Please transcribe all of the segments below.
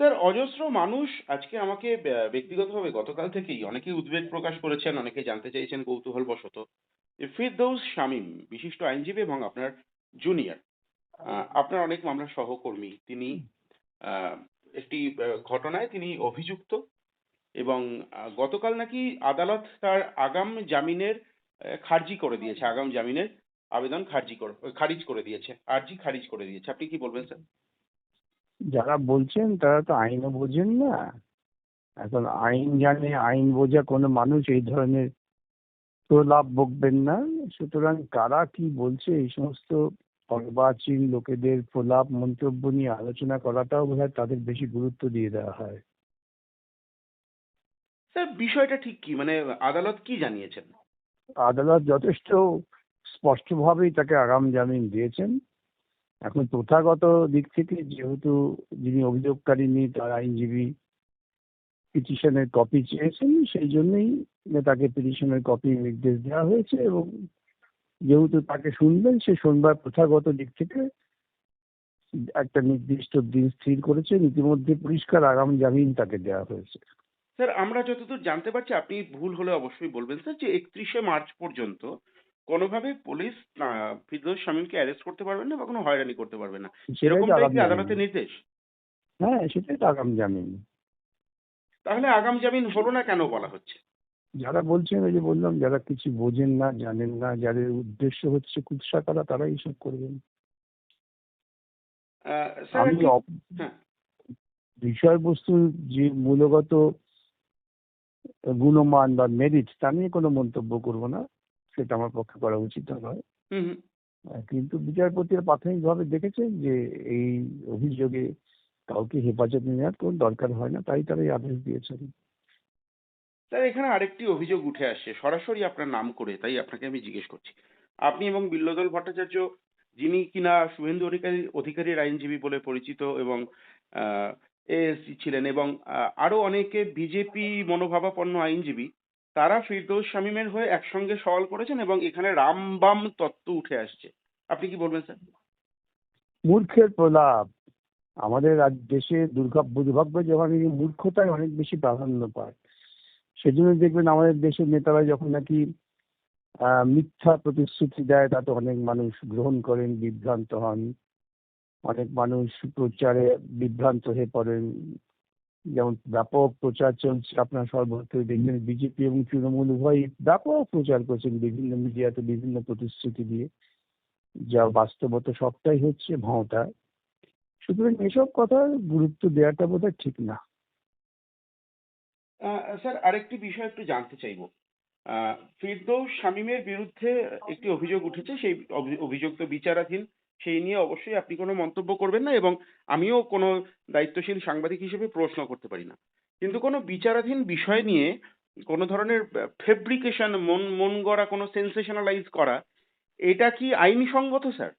Sir অজস্র মানুষ আজকে আমাকে ব্যক্তিগতভাবে গতকাল থেকেই অনেকেই উদ্বেগ প্রকাশ করেছেন, অনেকে জানতে চেয়েছেন কৌতূহলবশত। যে ফিরদৌস শামীম বিশিষ্ট আইনজীবী এবং আপনার জুনিয়র, আপনার অনেক মামলার সহকর্মী। তিনি আ একটি ঘটনায় তিনি অভিযুক্ত এবং গতকাল নাকি আদালত তার আগাম জামিনের খারিজ করে দিয়েছে। আগাম জামিনের আবেদন খারিজ করে দিয়েছে। আর্জি খারিজ করে দিয়েছে। আপনি কি বলবেন স্যার? যারা বলছেন তারা তো আইনও বোঝেন না। এখন আইন জানে, আইন বোঝা কোনো মানুষ এই ধরনের প্রলাপ বকবেন না। সুতরাং কারা কি বলছে এই সমস্ত অর্বাচীন লোকেদের প্রলাপ মন্তব্য নিয়ে আলোচনা করাটাও বোধহয় তাদের বেশি গুরুত্ব দিয়ে দেওয়া হয়। স্যার বিষয়টা ঠিক কি? মানে আদালত কি জানিয়েছেন? আদালত যথেষ্ট স্পষ্টভাবেই তাকে আগাম জামিন দিয়েছেন। এখন প্রথাগত দিক থেকে যেহেতু যিনি অভিযোগকারিনী তার আইনজীবী পিটিশনের কপি চেয়েছেন, সেই জন্যই তাকে পিটিশনের কপি নির্দেশ দেওয়া হয়েছে এবং যেহেতু তাকে শুনবেন সে শোনবার প্রথাগত দিক থেকে একটা নির্দিষ্ট দিন স্থির করেছেন। ইতিমধ্যে পরিষ্কার আগাম জামিন তাকে দেওয়া হয়েছে। স্যার আমরা যতদূর জানতে পারছি, আপনি ভুল হলে অবশ্যই বলবেন স্যার, যে ৩১শে মার্চ পর্যন্ত কোনোভাবে পুলিশ ফিরদৌস শামীমকে অ্যারেস্ট করতে পারবেন না বা কোনো হয়রানি করতে পারবে না। সেটাই তো এরকমটাই আগাম কি জামিন। আদালতের নির্দেশ? হ্যাঁ, সেটাই তো আগাম জামিন। তাহলে আগাম জামিন হলো না কেন বলা হচ্ছে? যারা বলছেন, ওই যে বললাম, যারা কিছু বোঝেন না, জানেন না, যাদের উদ্দেশ্য হচ্ছে কুৎসা করা, তারাই এসব করবেন। স্যার আমি একটি হ্যাঁ, বিষয়বস্তুর যে মূলগত গুণমান বা মেরিট তা নিয়ে কোনো মন্তব্য করব না, সেটা আমার পক্ষে করা উচিত নয়। হুম, হুম। কিন্তু বিচারপতিরা প্রাথমিকভাবে দেখেছেন যে এই অভিযোগে কাউকে হেফাজতে নেওয়ার কোনো দরকার হয় না, তাই তারা এই আদেশ দিয়েছেন। স্যার এখানে আরেকটি অভিযোগ উঠে আসছে সরাসরি আপনার নাম করে, তাই আপনাকে আমি জিজ্ঞেস করছি। আপনি এবং বিল্বদল ভট্টাচার্য, যিনি কিনা শুভেন্দু অধিকারীর আইনজীবী বলে পরিচিত এবং এএসজি ছিলেন, এবং আরো অনেকে বিজেপি মনোভাবাপন্ন আইনজীবী, তারা ফিরদৌস শামীমের হয়ে একসঙ্গে সওয়াল করেছেন এবং এখানে রামবাম তত্ত্ব উঠে আসছে। আপনি কি বলবেন স্যার? মূর্খের প্রলাপ। আমাদের দেশে দুর্ভাগ্য যখন এই মূর্খতায় অনেক বেশি প্রাধান্য পায়। সেজন্য দেখবেন আমাদের দেশের নেতারা যখন নাকি মিথ্যা প্রতিশ্রুতি দেয় তাতে অনেক মানুষ গ্রহণ করেন, বিভ্রান্ত হন। অনেক মানুষ প্রচারে বিভ্রান্ত হয়ে পড়েন। যেমন ব্যাপক প্রচার চলছে, আপনারা সর্বত্রই দেখবেন বিজেপি এবং তৃণমূল উভয়ই ব্যাপক প্রচার করছেন বিভিন্ন মিডিয়াতে বিভিন্ন প্রতিশ্রুতি দিয়ে, যা বাস্তবতা সবটাই হচ্ছে ভাঁওতা। সুতরাং এসব কথার গুরুত্ব দেওয়াটা বোধহয় ঠিক না। স্যার আরেকটি বিষয় একটু জানতে চাইবো। ফিরদৌস শামীমের বিরুদ্ধে একটি অভিযোগ উঠেছে। সেই অভিযোগ তো বিচারাধীন। সেই নিয়ে অবশ্যই আপনি কোনো মন্তব্য করবেন না এবং আমিও কোনো দায়িত্বশীল সাংবাদিক হিসেবে প্রশ্ন করতে পারি না। কিন্তু কোনো বিচারাধীন বিষয় নিয়ে কোনো ধরনের ফেব্রিকেশন, মন মন গড়া কোনো সেনসেশনালাইজ করা, এটা কি আইনসঙ্গত স্যার?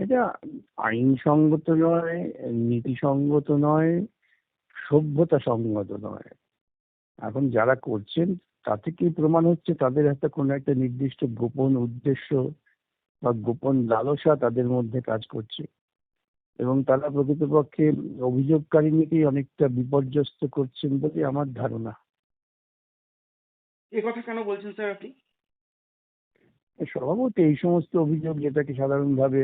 এটা আইনসঙ্গত নয়, নীতিসঙ্গত নয়, সভ্যতা সঙ্গত নয়। এখন যারা করছেন তা থেকেই প্রমাণ হচ্ছে তাদের একটা কোনো একটা নির্দিষ্ট গোপন উদ্দেশ্য বা গোপন লালসা তাদের মধ্যে কাজ করছে এবং তারা প্রকৃতপক্ষে অভিযোগকারিনীকেই অনেকটা বিপর্যস্ত করছেন বলে আমার ধারণা। এ কথা কেন বলছেন স্যার আপনি? স্বভাবত এই সমস্ত অভিযোগ যেটাকে সাধারণভাবে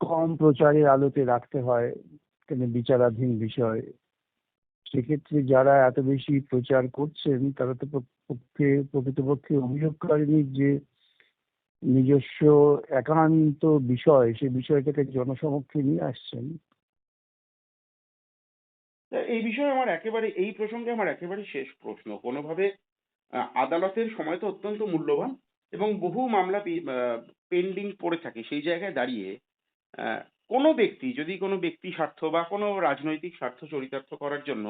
কম প্রচারের আলোতে রাখতে হয়, কেন বিচারাধীন বিষয়, সেক্ষেত্রে যারা এত বেশি প্রচার করছেন তারা তো প্রকৃতপক্ষে অভিযোগকারিনীর যে নিজস্ব একান্ত বিষয় সে বিষয়টাকে জনসমক্ষে নিয়ে আসছেন। এই বিষয়ে আমার একেবারে, এই প্রসঙ্গে আমার একেবারে শেষ প্রশ্ন। কোনোভাবে আদালতের সময় তো অত্যন্ত মূল্যবান এবং বহু মামলা পেন্ডিং পড়ে থাকে। সেই জায়গায় দাঁড়িয়ে আ কোনো ব্যক্তি যদি কোনো ব্যক্তি স্বার্থ বা কোনো রাজনৈতিক স্বার্থ চরিতার্থ করার জন্য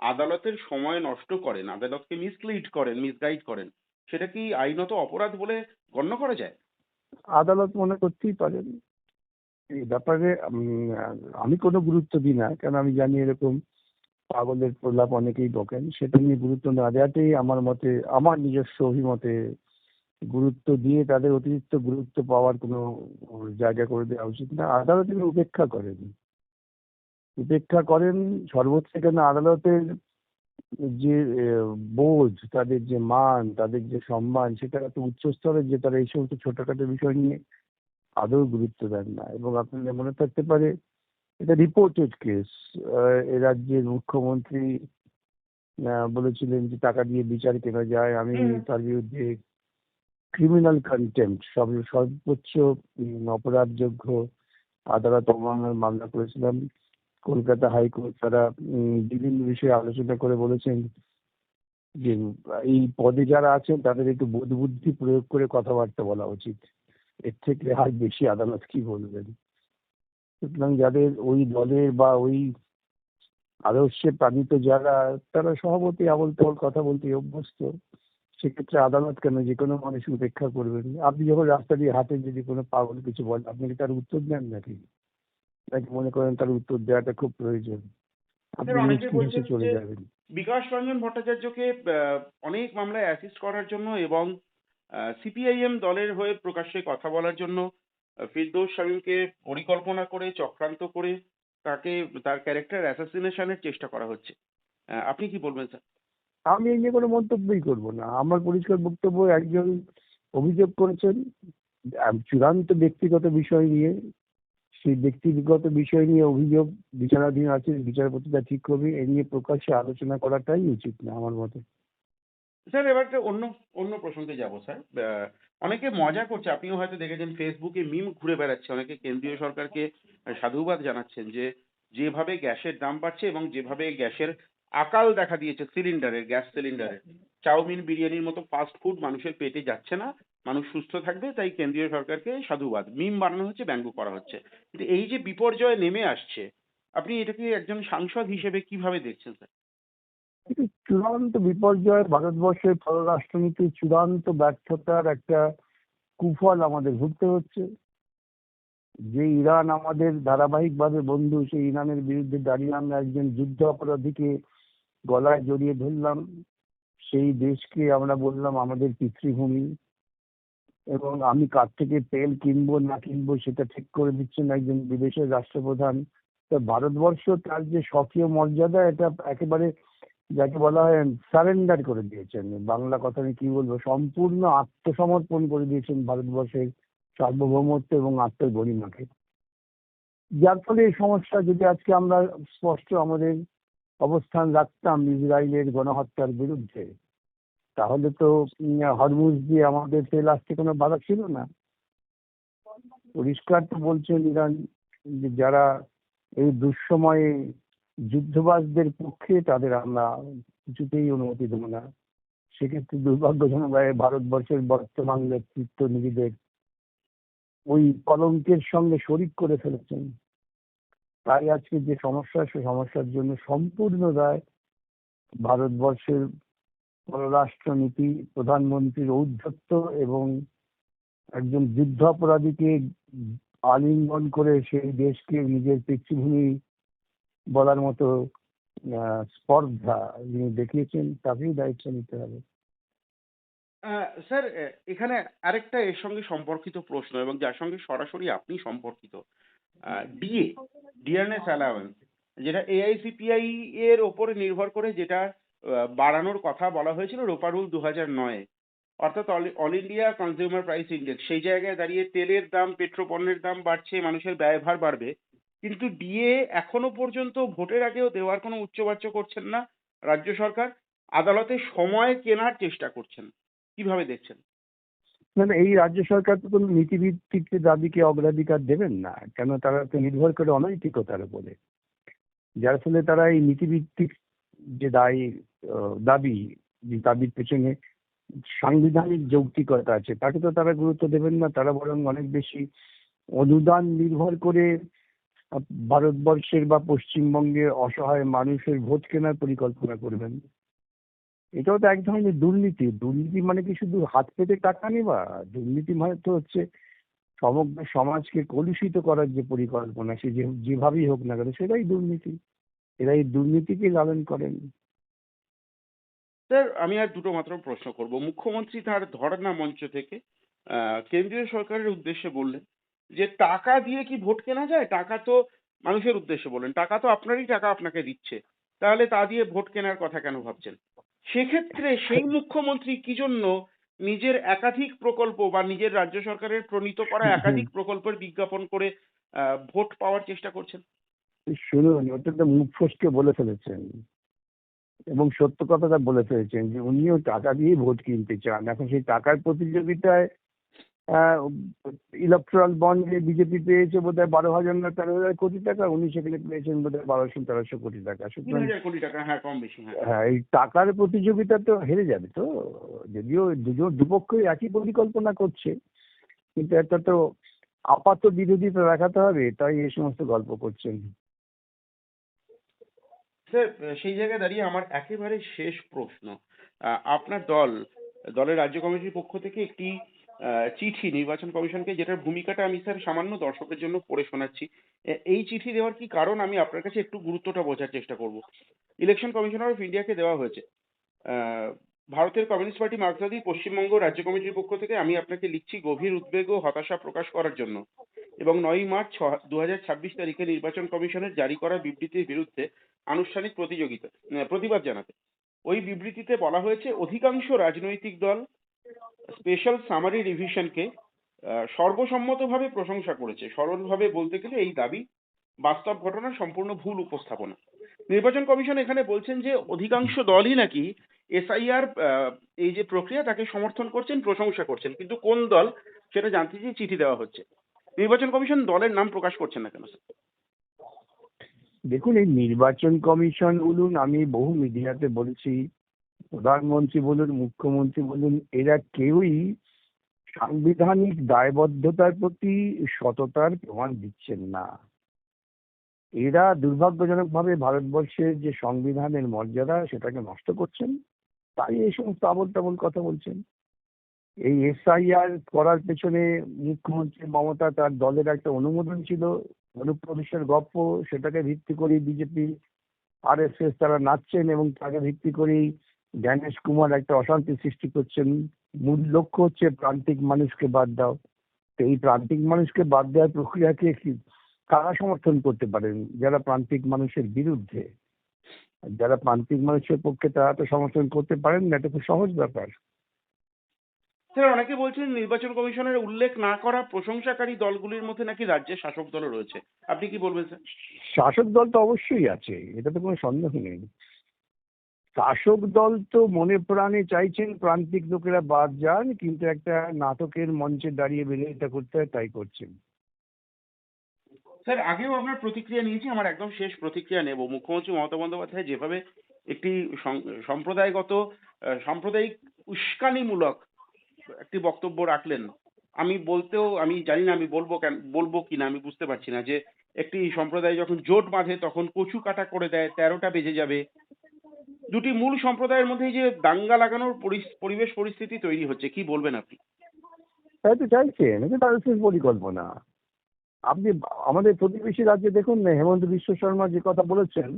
আদালতের সময় নষ্ট করেন, আদালতকে মিসগাইড করেন, সেটা কি আইনত অপরাধ বলে গণ্য করা যায়? আদালত মনে করতেই পারেন। এই ব্যাপারে আমি কোনো গুরুত্ব দিই না, কারণ আমি জানি এরকম পাগলের প্রলাপ অনেকেই বকেন। সেটা নিয়ে গুরুত্ব না দেওয়াটাই আমার মতে, আমার নিজস্ব অভিমতে, গুরুত্ব দিয়ে তাদের অতিরিক্ত গুরুত্ব পাওয়ার কোনো জায়গা করে দেওয়া উচিত না। আদালত এগুলো উপেক্ষা করেন। উপেক্ষা করেন। সর্বোচ্চ সেখানে আদালতের যে বোঝ, তাদের যে মান, তাদের যে সম্মান, সেটা এত উচ্চ স্তরের যে তারা এই সমস্ত ছোটখাটো বিষয় নিয়ে আদৌ গুরুত্ব দেন না। এবং আপনাদের মনে থাকতে পারে, এটা রিপোর্টেড কেস। এ রাজ্যের মুখ্যমন্ত্রী বলেছিলেন যে টাকা দিয়ে বিচার কেনা যায়। আমি হুম। তার বিরুদ্ধে ক্রিমিনাল কন্টেম্পট, সর্বোচ্চ অপরাধযোগ্য আদালত অবমাননার মামলা করেছিলাম। কলকাতা হাইকোর্ট তারা বিভিন্ন বিষয়ে আলোচনা করে বলেছেন যে এই পদে যারা আছেন তাদের একটু বোধ বুদ্ধি প্রয়োগ করে কথাবার্তা বলা উচিত। এর থেকে আর বেশি আদালত কি বলবেন? সুতরাং যাদের ওই দলের বা ওই আদর্শে প্রাণিত যারা, তারা স্বভাবতই আবোল তাবোল কথা বলতে অভ্যস্ত। সেক্ষেত্রে আদালত কেন, যে কোনো মানুষ উপেক্ষা করবেন? আপনি যখন রাস্তা দিয়ে হাঁটেন, যদি কোনো পাগল কিছু বলে, আপনি কি তার উত্তর দেন নাকি? নাকি মনে করেন তার উত্তর দেওয়াটা খুব প্রয়োজন? আপনি স্যার, অনেকে মুচকি হেসে বলছেন চলে যে যাবেন। বিকাশ রঞ্জন ভট্টাচার্যকে অনেক মামলায় অ্যাসিস্ট করার জন্য এবং সিপিআইএম দলের হয়ে প্রকাশ্যে কথা বলার জন্য ফিরদৌস শামীমকে পরিকল্পনা করে চক্রান্ত করে তাকে তার ক্যারেক্টার অ্যাসাসিনেশনের চেষ্টা করা হচ্ছে। আপনি কি বলবেন স্যার? আমি এই নিয়ে কোনো মন্তব্যই করব না। আমার পরিষ্কার বক্তব্য, একজন অভিযোগ করেছেন চূড়ান্ত ব্যক্তিগত বিষয় নিয়ে। সেই ব্যক্তিগত বিষয় নিয়ে অভিযোগ বিচারাধীন আছে, বিচারপতি তা ঠিক করবে। এ নিয়ে প্রকাশ্যে আলোচনা করাটাই উচিত না আমার মতে। স্যার, এবার একটা অন্য অন্য প্রসঙ্গে যাব স্যার। অনেকে মজা করছে, আপনিও হয়তো দেখেছেন ফেসবুকে মিম ঘুরে বেড়াচ্ছে। অনেকে কেন্দ্রীয় সরকারকে সাধুবাদ জানাচ্ছেন যে যেভাবে গ্যাসের দাম বাড়ছে এবং যেভাবে গ্যাসের আকাল দেখা দিয়েছে সিলিন্ডারের, গ্যাস সিলিন্ডারের, চাউমিন বিরিয়ানির মতো ফাস্ট ফুড মানুষের পেটে যাচ্ছে না, মানুষ সুস্থ থাকবে, তাই কেন্দ্রীয় সরকারকে সাধুবাদ। মিম বানানো হচ্ছে, ব্যঙ্গ করা হচ্ছে। কিন্তু এই যে বিপর্যয় নেমে আসছে, আপনি এটাকে একজন সাংসদ হিসেবে কিভাবে দেখছেন স্যার? কিন্তু চূড়ান্ত বিপর্যয়, ভারতবর্ষের পররাষ্ট্রনীতির চূড়ান্ত ব্যর্থতার একটা কুফল আমাদের ভুগতে হচ্ছে। যে ইরান আমাদের ধারাবাহিকভাবে বন্ধু, সেই ইরানের বিরুদ্ধে দাঁড়িয়ে আমরা একজন যুদ্ধ অপরাধীকে গলায় জড়িয়ে ধরলাম। সেই দেশকে আমরা বললাম আমাদের পিতৃভূমি, এবং আমি কার থেকে তেল কিনবো না কিনবো সেটা ঠিক করে দিচ্ছেন একজন বিদেশের রাষ্ট্রপ্রধান। তো ভারতবর্ষ তার যে স্বকীয় মর্যাদা, এটা একেবারে যাকে বলা হয় সারেন্ডার করে দিয়েছেন। বাংলা কথা আমি কি বলবো, সম্পূর্ণ আত্মসমর্পণ করে দিয়েছেন ভারতবর্ষের সার্বভৌমত্ব এবং আত্মগরিমাকে। যার ফলে এই সমস্যা, যদি আজকে আমরা স্পষ্ট আমাদের অবস্থান রাখতাম ইসরায়েলের গণহত্যার বিরুদ্ধে, তাহলে তো হরমুজ দিয়ে আমাদের তেল আসতে কোনো বাধা ছিল না। পরিষ্কার তো বলছেন ইরান যে যারা এই দুঃসময়ে যুদ্ধবাজদের পক্ষে, তাদের আমরা কিছুতেই অনুমতি দেবো না। সেক্ষেত্রে দুর্ভাগ্যজনকভাবে ভারতবর্ষের বর্তমান নেতৃত্ব নিজেদের ওই কলঙ্কের সঙ্গে শরিক করে ফেলেছেন। তাই আজকে যে সমস্যা, সে সমস্যার জন্য সম্পূর্ণ দায় ভারতবর্ষের পররাষ্ট্রনীতি, প্রধানমন্ত্রীর ঔদ্ধত্য এবং একজন যুদ্ধাপরাধীকে আলিঙ্গন করে সেই দেশকে নিজের পিতৃভূমি বলার মতো স্পর্ধা যিনি দেখিয়েছেন, তাকেই দায়িত্ব নিতে হবে। স্যার, এখানে আরেকটা এর সঙ্গে সম্পর্কিত প্রশ্ন এবং যার সঙ্গে সরাসরি আপনি সম্পর্কিত। ডিএ, ডিয়ারনেস অ্যালাওয়েন্স, যেটা এআইসিপিআই এর ওপরে নির্ভর করে, যেটা বাড়ানোর কথা বলা হয়েছিল রোপা রুল 2009-এ, অর্থাৎ all India consumer price index. সেই জায়গায় দাঁড়িয়ে তেলের দাম, পেট্রোপণ্যের দাম বাড়ছে, মানুষের ব্যয়ভার বাড়বে, কিন্তু ডিএ এখনো পর্যন্ত ভোটের আগেও দেওয়ার কোনো উচ্চবাচ্য করছেন না রাজ্য সরকার। আদালতে সময় কেনার চেষ্টা করছেন। কিভাবে দেখছেন? মানে এই রাজ্য সরকার তো কোনো নীতিভিত্তিক দাবিকে অগ্রাধিকার দেবেন না, কেন তারা তো নির্ভর করে অনৈতিকতার উপরে। যার ফলে তারা এই নীতিভিত্তিক যে দাবি, যে দাবির পেছনে সাংবিধানিক যৌক্তিকতা আছে, তাকে তো তারা গুরুত্ব দেবেন না। তারা বরং অনেক বেশি অনুদান নির্ভর করে ভারতবর্ষের বা পশ্চিমবঙ্গের অসহায় মানুষের ভোট কেনার পরিকল্পনা করবেন। এটাও তো এক ধরনের দুর্নীতি। দুর্নীতি মানে কি শুধু হাত পেতে টাকা নেওয়া? দুর্নীতি মানে তো হচ্ছে সমগ্র সমাজকে কলুষিত করার যে পরিকল্পনা, সে যেভাবেই হোক না কেন, সেটাই দুর্নীতি। এরা এই দুর্নীতিকে লালন করেন। স্যার, আমি আর দুটো মাত্র প্রশ্ন করব। মুখ্যমন্ত্রী তার ধর্ণা মঞ্চ থেকে কেন্দ্রীয় সরকারের উদ্দেশ্যে বললেন যে টাকা দিয়ে কি ভোট কেনা যায়? টাকা তো মানুষের উদ্দেশ্যে বললেন, টাকা তো আপনারই টাকা আপনাকে দিচ্ছে, তাহলে তা দিয়ে ভোট কেনার কথা কেন ভাবছেন? সেক্ষেত্রে সেই মুখ্যমন্ত্রী কি জন্য নিজের একাধিক প্রকল্প বা নিজের রাজ্য সরকারের প্রণীত করা একাধিক প্রকল্পের বিজ্ঞাপন করে ভোট পাওয়ার চেষ্টা করছেন? শুনুন, ওটা তো মুখ ফসকে বলে ফেলেছেন এবং সত্য কথাটা বলে ফেলেছেন যে উনিও টাকা দিয়ে ভোট কিনতে চান। এখন সেই টাকার প্রতিযোগিতায় ইলেকট্রাল বন্ডে বিজেপি পেয়েছে বোধহয় 12,000 না 13,000 কোটি টাকা, উনি সেখানে পেয়েছেন বোধহয় 1200-1300 কোটি টাকা। সুতরাং 3,000 কোটি টাকা, হ্যাঁ, কম বেশি, হ্যাঁ। হ্যাঁ, এই টাকার প্রতিযোগিতা তো হেরে যাবে তো। যদিও দুপক্ষই একই পরিকল্পনা করছে, কিন্তু একটা তো আপাত বিরোধিতা দেখাতে হবে, তাই এই সমস্ত গল্প করছেন। স্যার, সেই জায়গায় দাঁড়িয়ে আমার একেবারে শেষ প্রশ্ন। আপনার দলের রাজ্য কমিটির পক্ষ থেকে একটি চিঠি নির্বাচন কমিশনকে, যেটার ভূমিকাটা আমি স্যার সামান্য দর্শকের জন্য পড়ে শোনাচ্ছি। এই চিঠি দেওয়ার কি কারণ, আমি আপনার কাছে একটু গুরুত্বটা বোঝার চেষ্টা করব। ইলেকশন কমিশনার অফ ইন্ডিয়াকে দেওয়া হয়েছে। আহ, ভারতের কমিউনিস্ট পার্টি মার্কসবাদী পশ্চিমবঙ্গ রাজ্য কমিটির পক্ষ থেকে আমি আপনাকে লিখছি গভীর উদ্বেগ ও হতাশা প্রকাশ করার জন্য, এবং 9ই মার্চ 2026 তারিখে নির্বাচন কমিশনের জারি করা বিবৃতির বিরুদ্ধে আনুষ্ঠানিক প্রতিবাদ জানাতে। ওই বিবৃতিতে বলা হয়েছে, অধিকাংশ রাজনৈতিক দল স্পেশাল সামারি রিভিশনকে সর্বসম্মতভাবে প্রশংসা করেছে। সরলভাবে বলতে গেলে এই দাবি বাস্তব ঘটনার সম্পূর্ণ ভুল উপস্থাপনা। নির্বাচন কমিশন এখানে বলছেন যে অধিকাংশ দলই নাকি এসআইআর এই যে প্রক্রিয়া তাকে সমর্থন করছেন, প্রশংসা করছেন, কিন্তু কোন দল সেটা জানতে চেয়ে চিঠি দেওয়া হচ্ছে। নির্বাচন কমিশন দলের নাম প্রকাশ করছেন না কেন স্যার? দেখুন, এই নির্বাচন কমিশন বলুন, আমি বহু মিডিয়াতে বলেছি, প্রধানমন্ত্রী বলুন, মুখ্যমন্ত্রী বলুন, এরা কেউই সাংবিধানিক দায়বদ্ধতার প্রতি সততার প্রমাণ দিচ্ছেন না। এরা দুর্ভাগ্যজনকভাবে ভারতবর্ষের যে সংবিধানের মর্যাদা সেটাকে নষ্ট করছেন, তাই এই সমস্ত আবোল তাবোল কথা বলছেন। এই এসআইআর করার পেছনে মুখ্যমন্ত্রী মমতা, তার দলের একটা অনুমোদন ছিল, অনুপ্রবেশের গপ্প, সেটাকে ভিত্তি করে বিজেপি আরএসএস তারা নাচছেন এবং তাকে ভিত্তি করেই জ্ঞানেশ কুমার একটা অশান্তি সৃষ্টি করছেন। মূল লক্ষ্য হচ্ছে প্রান্তিক মানুষকে বাদ দাও। তো এই প্রান্তিক মানুষকে বাদ দেওয়ার প্রক্রিয়াকে কারা সমর্থন করতে পারেন? যারা প্রান্তিক মানুষের বিরুদ্ধে। আর যারা প্রান্তিক মানুষের পক্ষে তারা তো সমর্থন করতে পারেন না, এটা খুব সহজ ব্যাপার। স্যার, অনেকে বলছেন নির্বাচন কমিশনের উল্লেখ না করা প্রশংসাকারী দলগুলির মধ্যে নাকি রাজ্যের শাসক দলও রয়েছে। আপনি কি বলবেন স্যার? শাসক দল তো অবশ্যই আছে, এটা তো কোনো সন্দেহ নেই। শাসক দল তো মনে প্রাণে চাইছেন প্রান্তিক লোকেরা বাদ যান, কিন্তু একটা নাটকের মঞ্চে দাঁড়িয়ে বিরোধিতা করতে হয়, তাই করছেন। স্যার, আগেও আপনার প্রতিক্রিয়া নিয়েছি, আমার একদম শেষ প্রতিক্রিয়া নেব। মুখ্যমন্ত্রী মমতা বন্দ্যোপাধ্যায় যেভাবে একটি সম্প্রদায়গত সাম্প্রদায়িক উস্কানিমূলক একটি বক্তব্য রাখলেন, আমি জানি না আমি বলবো কিনা আমি বুঝতে পারছি না, যে একটি সম্প্রদায় যখন জোট বাঁধে তখন কচু কাটা করে দেয়, 13টা বেজে যাবে। দুটি মূল সম্প্রদায়ের মধ্যে এই যে দাঙ্গা লাগানোর পরিবেশ পরিস্থিতি তৈরি হচ্ছে, কি বলবেন আপনি? তাই তো চাইছেন, এটা তাদের শেষ পরিকল্পনা। আপনি আমাদের প্রতিবেশী রাজ্যে দেখুন না, হেমন্ত বিশ্ব শর্মা যে কথা বলেছেন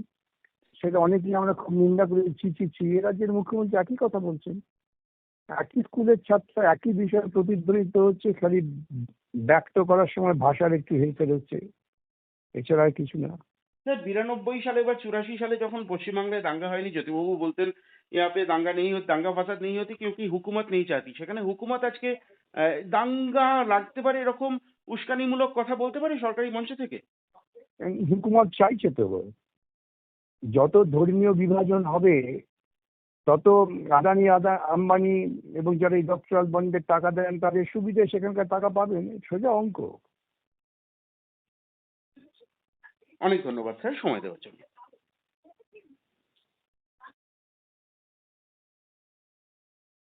সেটা অনেকেই আমরা খুব নিন্দা করি, ছি ছি ছি। এ রাজ্যের মুখ্যমন্ত্রী একই কথা বলছেন। একই স্কুলের ছাত্র, একই বিষয়ে প্রতিধ্বনিত হচ্ছে, খালি ব্যক্ত করার সময় ভাষার একটু হেরফের হচ্ছে, এছাড়া আর কিছু না। স্যার, 92 সালে বা 84 সালে যখন পশ্চিমবাংলায় দাঙ্গা হয়নি, জ্যোতিবাবু বলতেন यहाँ पे দাঙ্গা ফাসাদ নেই হতি क्योंकि হুকুমত নেই চাহতি। সেখানে হুকুমত আজকে দাঙ্গা লাগতে পারে এরকম উস্কানিমূলক কথা বলতে পারে সরকারি মঞ্চ থেকে? হুকুমত চাইছে তো। যত ধর্মীয় বিভাজন হবে তত আম্বানি এবং যারা ইলেকট্রাল বন্ডের টাকা দেন তাদের সুবিধে সেখানকার টাকা পাবেন, সোজা অঙ্ক। অনেক ধন্যবাদ স্যার সময় দেওয়ার জন্য।